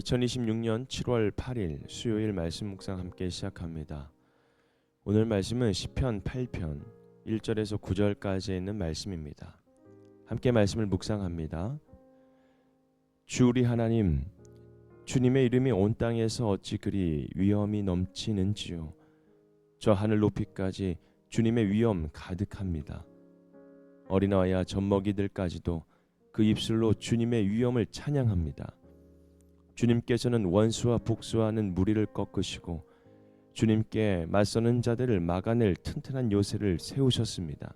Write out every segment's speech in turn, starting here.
2026년 7월 8일 수요일 말씀 묵상 함께 시작합니다. 오늘 말씀은 시편 8편 1절에서 9절까지 있는 말씀입니다. 함께 말씀을 묵상합니다. 주 우리 하나님, 주님의 이름이 온 땅에서 어찌 그리 위엄이 넘치는지요. 저 하늘 높이까지 주님의 위엄 가득합니다. 어린아이와 젖먹이들까지도 그 입술로 주님의 위엄을 찬양합니다. 주님께서는 원수와 복수하는 무리를 꺾으시고 주님께 맞서는 자들을 막아낼 튼튼한 요새를 세우셨습니다.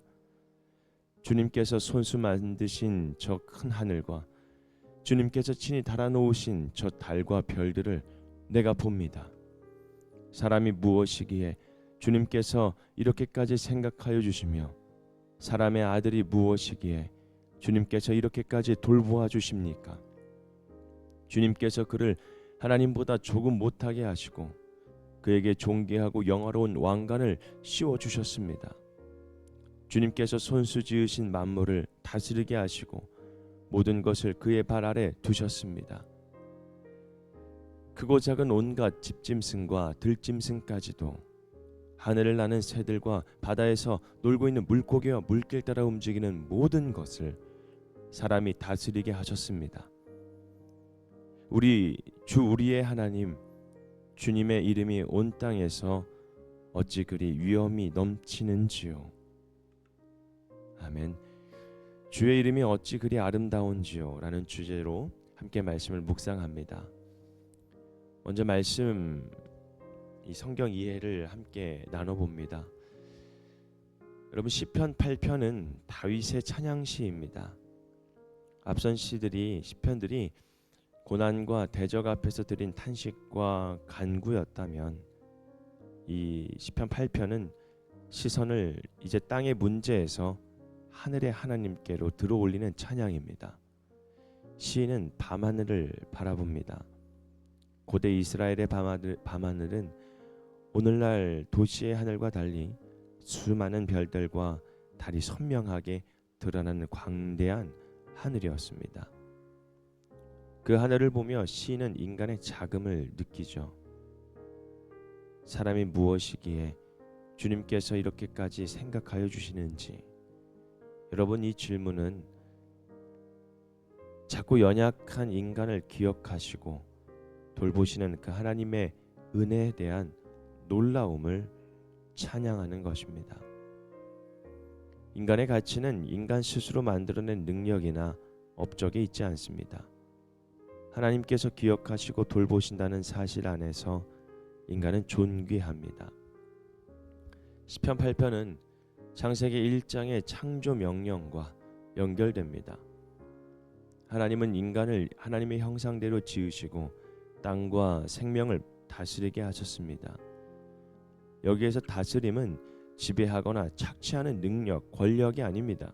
주님께서 손수 만드신 저 큰 하늘과 주님께서 친히 달아놓으신 저 달과 별들을 내가 봅니다. 사람이 무엇이기에 주님께서 이렇게까지 생각하여 주시며 사람의 아들이 무엇이기에 주님께서 이렇게까지 돌보아 주십니까? 주님께서 그를 하나님보다 조금 못하게 하시고 그에게 존귀하고 영화로운 왕관을 씌워주셨습니다. 주님께서 손수 지으신 만물을 다스리게 하시고 모든 것을 그의 발 아래 두셨습니다. 크고 작은 온갖 집짐승과 들짐승까지도 하늘을 나는 새들과 바다에서 놀고 있는 물고기와 물길 따라 움직이는 모든 것을 사람이 다스리게 하셨습니다. 우리의 하나님 주님의 이름이 온 땅에서 어찌 그리 위엄이 넘치는지요. 아멘. 주의 이름이 어찌 그리 아름다운지요 라는 주제로 함께 말씀을 묵상합니다. 먼저 말씀 이 성경 이해를 함께 나눠봅니다. 여러분, 시편 8편은 다윗의 찬양시입니다. 앞선 시편들이 고난과 대적 앞에서 드린 탄식과 간구였다면 이 시편 8편은 시선을 이제 땅의 문제에서 하늘의 하나님께로 들어올리는 찬양입니다. 시인은 밤하늘을 바라봅니다. 고대 이스라엘의 밤하늘은 오늘날 도시의 하늘과 달리 수많은 별들과 달이 선명하게 드러나는 광대한 하늘이었습니다. 그 하늘을 보며 시인은 인간의 자금을 느끼죠. 사람이 무엇이기에 주님께서 이렇게까지 생각하여 주시는지. 여러분, 이 질문은 자꾸 연약한 인간을 기억하시고 돌보시는 그 하나님의 은혜에 대한 놀라움을 찬양하는 것입니다. 인간의 가치는 인간 스스로 만들어낸 능력이나 업적에 있지 않습니다. 하나님께서 기억하시고 돌보신다는 사실 안에서 인간은 존귀합니다. 시편 8편은 창세기 1장의 창조 명령과 연결됩니다. 하나님은 인간을 하나님의 형상대로 지으시고 땅과 생명을 다스리게 하셨습니다. 여기에서 다스림은 지배하거나 착취하는 능력, 권력이 아닙니다.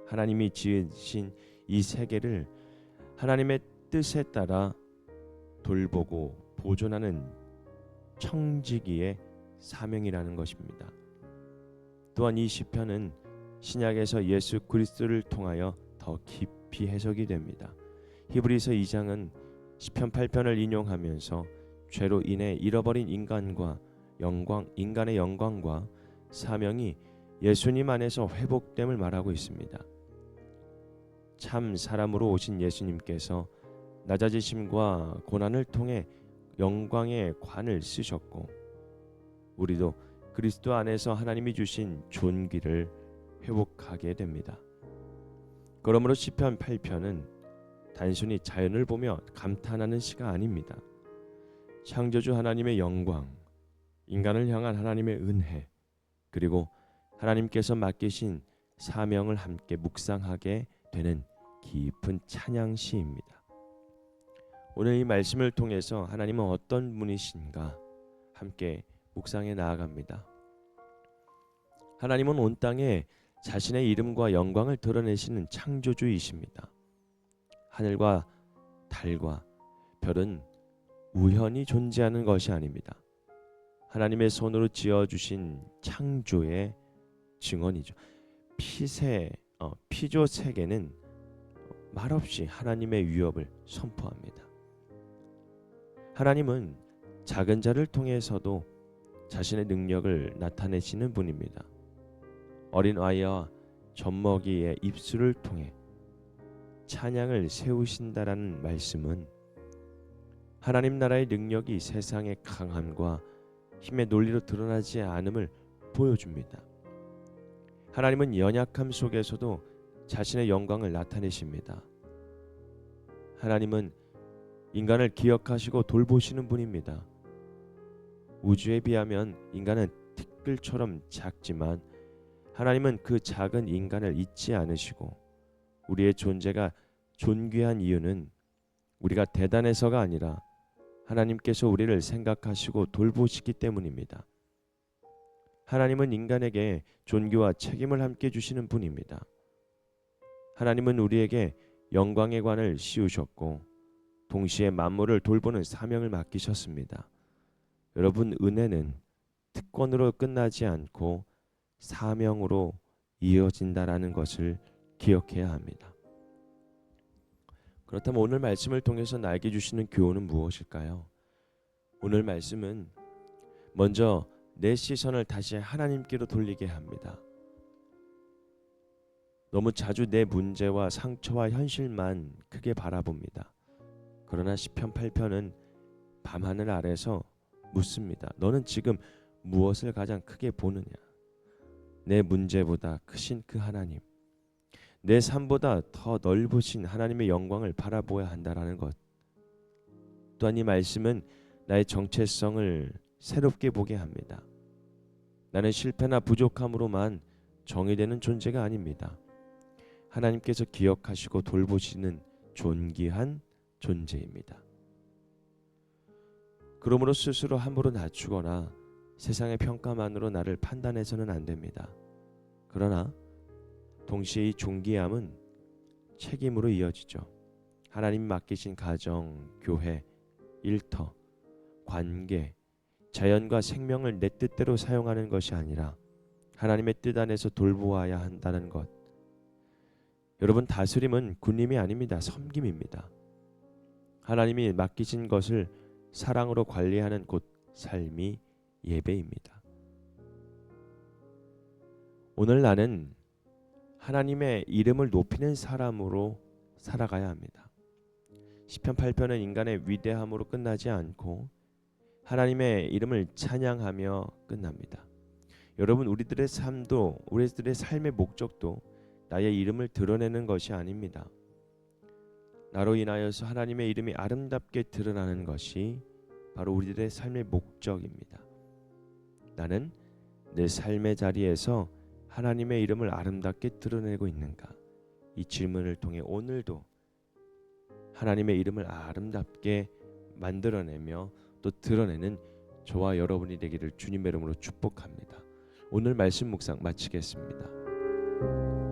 하나님이 지으신 이 세계를 하나님의 뜻에 따라 돌보고 보존하는 청지기의 사명이라는 것입니다. 또한 이 시편은 신약에서 예수 그리스도를 통하여 더 깊이 해석이 됩니다. 히브리서 2장은 시편 8편을 인용하면서 죄로 인해 잃어버린 인간의 영광과 사명이 예수님 안에서 회복됨을 말하고 있습니다. 참 사람으로 오신 예수님께서 낮아지심과 고난을 통해 영광의 관을 쓰셨고 우리도 그리스도 안에서 하나님이 주신 존귀를 회복하게 됩니다. 그러므로 시편 8편은 단순히 자연을 보며 감탄하는 시가 아닙니다. 창조주 하나님의 영광, 인간을 향한 하나님의 은혜, 그리고 하나님께서 맡기신 사명을 함께 묵상하게 되는 깊은 찬양시입니다. 오늘 이 말씀을 통해서 하나님은 어떤 분이신가 함께 묵상해 나아갑니다. 하나님은 온 땅에 자신의 이름과 영광을 드러내시는 창조주이십니다. 하늘과 달과 별은 우연히 존재하는 것이 아닙니다. 하나님의 손으로 지어주신 창조의 증언이죠. 피조 세계는 말없이 하나님의 위협을 선포합니다. 하나님은 작은 자를 통해서도 자신의 능력을 나타내시는 분입니다. 어린 아이와 젖먹이의 입술을 통해 찬양을 세우신다라는 말씀은 하나님 나라의 능력이 세상의 강함과 힘의 논리로 드러나지 않음을 보여줍니다. 하나님은 연약함 속에서도 자신의 영광을 나타내십니다. 하나님은 인간을 기억하시고 돌보시는 분입니다. 우주에 비하면 인간은 티끌처럼 작지만 하나님은 그 작은 인간을 잊지 않으시고 우리의 존재가 존귀한 이유는 우리가 대단해서가 아니라 하나님께서 우리를 생각하시고 돌보시기 때문입니다. 하나님은 인간에게 존귀와 책임을 함께 주시는 분입니다. 하나님은 우리에게 영광의 관을 씌우셨고 동시에 만물을 돌보는 사명을 맡기셨습니다. 여러분, 은혜는 특권으로 끝나지 않고 사명으로 이어진다라는 것을 기억해야 합니다. 그렇다면 오늘 말씀을 통해서 나에게 주시는 교훈은 무엇일까요? 오늘 말씀은 먼저 내 시선을 다시 하나님께로 돌리게 합니다. 너무 자주 내 문제와 상처와 현실만 크게 바라봅니다. 그러나 시편 8편은 밤하늘 아래서 묻습니다. 너는 지금 무엇을 가장 크게 보느냐? 내 문제보다 크신 그 하나님, 내 삶보다 더 넓으신 하나님의 영광을 바라보아야 한다라는 것. 또한 이 말씀은 나의 정체성을 새롭게 보게 합니다. 나는 실패나 부족함으로만 정의되는 존재가 아닙니다. 하나님께서 기억하시고 돌보시는 존귀한 존재입니다. 그러므로 스스로 함부로 낮추거나 세상의 평가만으로 나를 판단해서는 안 됩니다. 그러나 동시에 이 존귀함은 책임으로 이어지죠. 하나님이 맡기신 가정, 교회, 일터, 관계, 자연과 생명을 내 뜻대로 사용하는 것이 아니라 하나님의 뜻 안에서 돌보아야 한다는 것. 여러분, 다스림은 군림이 아닙니다. 섬김입니다. 하나님이 맡기신 것을 사랑으로 관리하는 곧 삶이 예배입니다. 오늘 나는 하나님의 이름을 높이는 사람으로 살아가야 합니다. 시편 8편은 인간의 위대함으로 끝나지 않고 하나님의 이름을 찬양하며 끝납니다. 여러분, 우리들의 삶도, 우리들의 삶의 목적도 나의 이름을 드러내는 것이 아닙니다. 나로 인하여서 하나님의 이름이 아름답게 드러나는 것이 바로 우리들의 삶의 목적입니다. 나는 내 삶의 자리에서 하나님의 이름을 아름답게 드러내고 있는가? 이 질문을 통해 오늘도 하나님의 이름을 아름답게 만들어내며 또 드러내는 저와 여러분이 되기를 주님의 이름으로 축복합니다. 오늘 말씀 묵상 마치겠습니다.